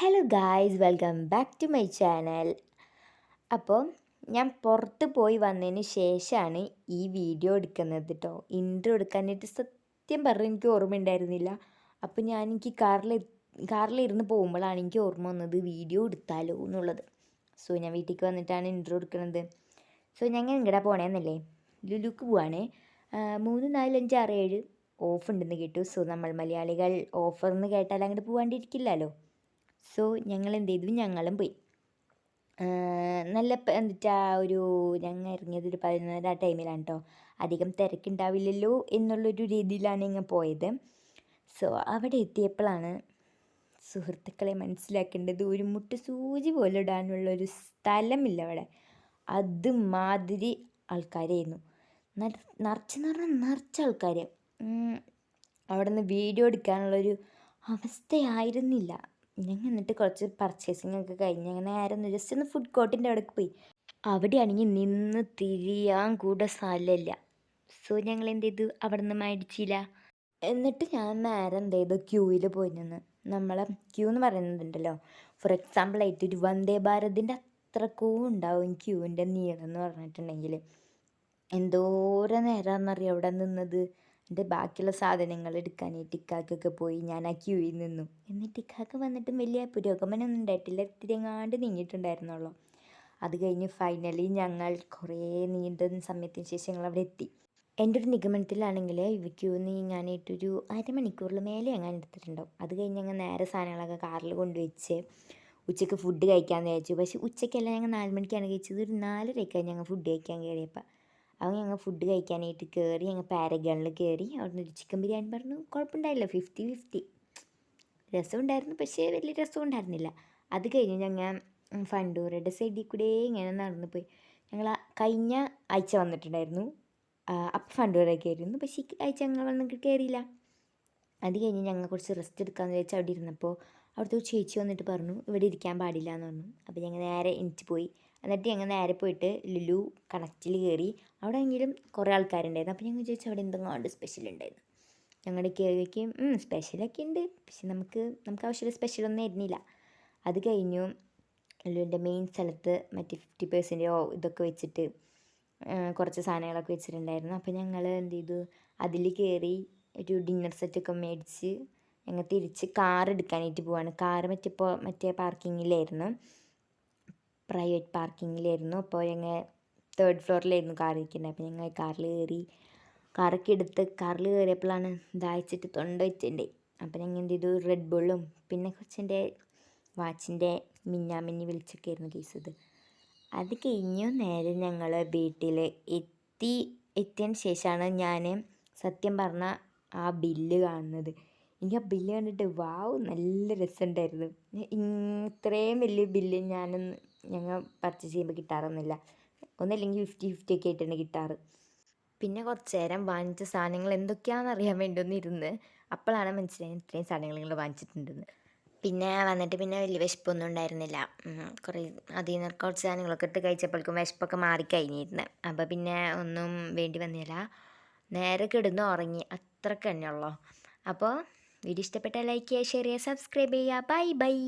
Hello guys, welcome back to my channel. അപ്പോൾ ഞാൻ പുറത്ത് പോയി വന്നതിന് ശേഷമാണ് ഈ വീഡിയോ എടുക്കുന്നത് കേട്ടോ. ഇൻട്രോ എടുക്കാനായിട്ട് സത്യം പറഞ്ഞാൽ എനിക്ക് ഓർമ്മയുണ്ടായിരുന്നില്ല. അപ്പോൾ എനിക്ക് കാറിലിരുന്ന് പോകുമ്പോഴാണ് എനിക്ക് ഓർമ്മ വന്നത് വീഡിയോ എടുത്താലോ എന്നുള്ളത്. സോ ഞാൻ വീട്ടിലേക്ക് വന്നിട്ടാണ് ഇൻട്രോ എടുക്കുന്നത്. സോ ഞങ്ങൾ ഇങ്ങടെ പോണേന്നല്ലേ, ലുലുക്ക് പോവാണ്. 3, 4, 5, 6, 7 ഓഫ് ഉണ്ടെന്ന് കേട്ടു. സോ നമ്മൾ മലയാളികൾ ഓഫർ എന്ന് കേട്ടാൽ അങ്ങോട്ട് പോകാണ്ടിരിക്കില്ലല്ലോ. സോ ഞങ്ങൾ എന്ത് ചെയ്തു, ഞങ്ങളും പോയി. നല്ല എന്നിട്ട് ഞങ്ങൾ ഇറങ്ങിയത് ഒരു 11 ആ ടൈമിലാണ് കേട്ടോ. അധികം തിരക്കുണ്ടാവില്ലല്ലോ എന്നുള്ളൊരു രീതിയിലാണ് ഞങ്ങൾ പോയത്. സോ അവിടെ എത്തിയപ്പോഴാണ് സുഹൃത്തുക്കളെ മനസ്സിലാക്കേണ്ടത്, ഒരു മുട്ട് സൂചി പോലെ ഇടാനുള്ളൊരു സ്ഥലമില്ല അവിടെ. അതുമാതിരി ആൾക്കാരായിരുന്നു. നിറച്ച ആൾക്കാർ. അവിടെ നിന്ന് വീഡിയോ എടുക്കാനുള്ളൊരു അവസ്ഥയായിരുന്നില്ല. ഞങ്ങൾ എന്നിട്ട് കുറച്ച് പർച്ചേസിങ് ഒക്കെ കഴിഞ്ഞ് അങ്ങനെ ആയിരുന്നു ജസ്റ്റ് ഒന്ന് ഫുഡ് കോർട്ടിൻ്റെ അവിടേക്ക് പോയി. അവിടെയാണെങ്കിൽ നിന്ന് തിരിയാൻ കൂടെ സ്ഥലമില്ല. സോ ഞങ്ങൾ എന്ത് ചെയ്തു, അവിടെ നിന്ന് മേടിച്ചില്ല. എന്നിട്ട് ഞാൻ നേരെ എന്ത് ചെയ്തു, ക്യൂവിൽ പോയി നിന്ന്. നമ്മളെ ക്യൂ എന്ന് പറയുന്നതുണ്ടല്ലോ, ഫോർ എക്സാമ്പിളായിട്ട് ഒരു വന്ദേ ഭാരതിൻ്റെ അത്രക്കൂ ഉണ്ടാവും ക്യൂവിൻ്റെ നീളം എന്ന് പറഞ്ഞിട്ടുണ്ടെങ്കിൽ. എന്തോരം നേരമാണെന്നറിയാം അവിടെ നിന്നത്. എൻ്റെ ബാക്കിയുള്ള സാധനങ്ങൾ എടുക്കാനായിട്ട് ഇക്കാക്കൊക്കെ പോയി. ഞാൻ ആ ക്യൂവിൽ നിന്നു. എന്നിട്ട് ഇക്കാക്ക് വന്നിട്ടും വലിയ പുരോഗമനമൊന്നും ഉണ്ടായിട്ടില്ല. ഇത്തിരിങ്ങാണ്ട് നീങ്ങിയിട്ടുണ്ടായിരുന്നുള്ളൂ. അത് കഴിഞ്ഞ് ഫൈനലി ഞങ്ങൾ കുറേ നീണ്ട സമയത്തിന് ശേഷം ഞങ്ങൾ അവിടെ എത്തി. എൻ്റെ ഒരു നിഗമനത്തിലാണെങ്കിൽ ക്യൂ നീങ്ങാനായിട്ടൊരു അരമണിക്കൂറിൽ മേലെ ഞാൻ എടുത്തിട്ടുണ്ടാവും. അത് കഴിഞ്ഞ് ഞങ്ങൾ നേരെ സാധനങ്ങളൊക്കെ കാറിൽ കൊണ്ടുവച്ച് ഉച്ചയ്ക്ക് ഫുഡ് കഴിക്കാമെന്ന് വിചാരിച്ചു. പക്ഷേ ഉച്ചയ്ക്കല്ല, ഞങ്ങൾ 4 മണിക്കാണ് കഴിച്ചത്. ഒരു 4:30 ഞങ്ങൾ ഫുഡ് കഴിക്കാൻ കയറിയപ്പോൾ. അപ്പോൾ ഞങ്ങൾ ഫുഡ് കഴിക്കാനായിട്ട് കയറി. ഞങ്ങൾ പാരഗണിൽ കയറി. അവിടെ നിന്ന് ഒരു ചിക്കൻ ബിരിയാണി പറഞ്ഞു. കുഴപ്പമുണ്ടായില്ല, 50-50 രസമുണ്ടായിരുന്നു. പക്ഷേ വലിയ രസം ഉണ്ടായിരുന്നില്ല. അത് കഴിഞ്ഞ് ഞങ്ങൾ ഫണ്ടൂറയുടെ സൈഡിൽ കൂടെ ഇങ്ങനെ നടന്നു പോയി. ഞങ്ങൾ കഴിഞ്ഞ ആഴ്ച വന്നിട്ടുണ്ടായിരുന്നു. അപ്പം ഫണ്ടൂറൊക്കെ ആയിരുന്നു. പക്ഷേ ഈ ആഴ്ച ഞങ്ങൾ വന്നിട്ട് കയറിയില്ല. അത് കഴിഞ്ഞ് ഞങ്ങൾ കുറച്ച് റെസ്റ്റ് എടുക്കാമെന്ന് വെച്ചാൽ അവിടെ ഇരുന്നപ്പോൾ അവിടുത്തെ ഒരു ചേച്ചി വന്നിട്ട് പറഞ്ഞു ഇവിടെ ഇരിക്കാൻ പാടില്ല എന്ന് പറഞ്ഞു. അപ്പോൾ ഞങ്ങൾ നേരെ എണീറ്റ് പോയി. എന്നിട്ട് ഞങ്ങൾ നേരെ പോയിട്ട് ലുലു കണക്റ്റിൽ കയറി. അവിടെ എങ്കിലും കുറേ ആൾക്കാരുണ്ടായിരുന്നു. അപ്പോൾ ഞങ്ങൾ ചോദിച്ചു അവിടെ എന്തെങ്കിലും സ്പെഷ്യൽ ഉണ്ടായിരുന്നു. ഞങ്ങളുടെ കയറിയൊക്കെയും സ്പെഷ്യലൊക്കെ ഉണ്ട്, പക്ഷെ നമുക്ക് ആവശ്യമുള്ള സ്പെഷ്യലൊന്നും ആയിരുന്നില്ല. അത് കഴിഞ്ഞു ലുലുവിൻ്റെ മെയിൻ സ്ഥലത്ത് മറ്റേ 50% ഇതൊക്കെ വെച്ചിട്ട് കുറച്ച് സാധനങ്ങളൊക്കെ വെച്ചിട്ടുണ്ടായിരുന്നു. അപ്പോൾ ഞങ്ങൾ എന്ത് ചെയ്തു, അതിൽ കയറി ഒരു ഡിന്നർ സെറ്റൊക്കെ മേടിച്ച് ഞങ്ങൾ തിരിച്ച് കാർ എടുക്കാനായിട്ട് പോവാണ്. കാറ് മറ്റേ പാർക്കിങ്ങിലായിരുന്നു, പ്രൈവറ്റ് പാർക്കിങ്ങിലായിരുന്നു. അപ്പോൾ ഞങ്ങൾ 3rd ഫ്ലോറിലായിരുന്നു കാർ ഇരിക്കുന്നത്. അപ്പോൾ ഞങ്ങൾ കാറിൽ കയറി. കാറൊക്കെ എടുത്ത് കാറിൽ കയറിയപ്പോഴാണ് ദാഹിച്ചിട്ട് തൊണ്ട വെച്ചിട്ടുണ്ടായി. അപ്പോൾ ഞങ്ങൾ എന്ത് ചെയ്തു, റെഡ് ബുള്ളും പിന്നെ കുറച്ചെൻ്റെ വാച്ചിൻ്റെ മിന്നാമിന്നി വിളിച്ചൊക്കെ ആയിരുന്നു കേസത്. അത് കഴിഞ്ഞു നേരെ ഞങ്ങൾ വീട്ടിൽ എത്തിയതിന് ശേഷമാണ് ഞാൻ സത്യം പറഞ്ഞാൽ ആ ബില്ല് കാണുന്നത്. എനിക്ക് ആ ബില്ല് കണ്ടിട്ട് വാവ്, നല്ല രസമുണ്ടായിരുന്നു. ഇത്രയും വലിയ ബില്ല് ഞങ്ങൾ പർച്ചേസ് ചെയ്യുമ്പോൾ കിട്ടാറൊന്നുമില്ല. ഒന്നല്ലെങ്കിൽ 50-50 ഒക്കെ ആയിട്ടാണ് കിട്ടാറ്. പിന്നെ കുറച്ച് നേരം വാങ്ങിച്ച സാധനങ്ങൾ എന്തൊക്കെയാണെന്ന് അറിയാൻ വേണ്ടി ഒന്നിരുന്ന് അപ്പോഴാണ് മനസ്സിലായത് ഇത്രയും സാധനങ്ങൾ നിങ്ങൾ വാങ്ങിച്ചിട്ടുണ്ടെന്ന്. പിന്നെ വന്നിട്ട് പിന്നെ വലിയ വിശപ്പൊന്നും ഉണ്ടായിരുന്നില്ല. അതിൽ നിന്ന് കുറച്ച് സാധനങ്ങളൊക്കെ ഇട്ട് കഴിച്ചപ്പോഴേക്കും വിശപ്പൊക്കെ മാറിക്കഴിഞ്ഞിരുന്നു. അപ്പോൾ പിന്നെ ഒന്നും വേണ്ടി വന്നില്ല, നേരെ കിടന്ന് ഉറങ്ങി. അത്രയ്ക്ക് തന്നെയുള്ളൂ. അപ്പോൾ വീഡിയോ ഇഷ്ടപ്പെട്ടാൽ ലൈക്ക് ചെയ്യുക, ഷെയർ ചെയ്യുക, സബ്സ്ക്രൈബ് ചെയ്യുക. Bye bye.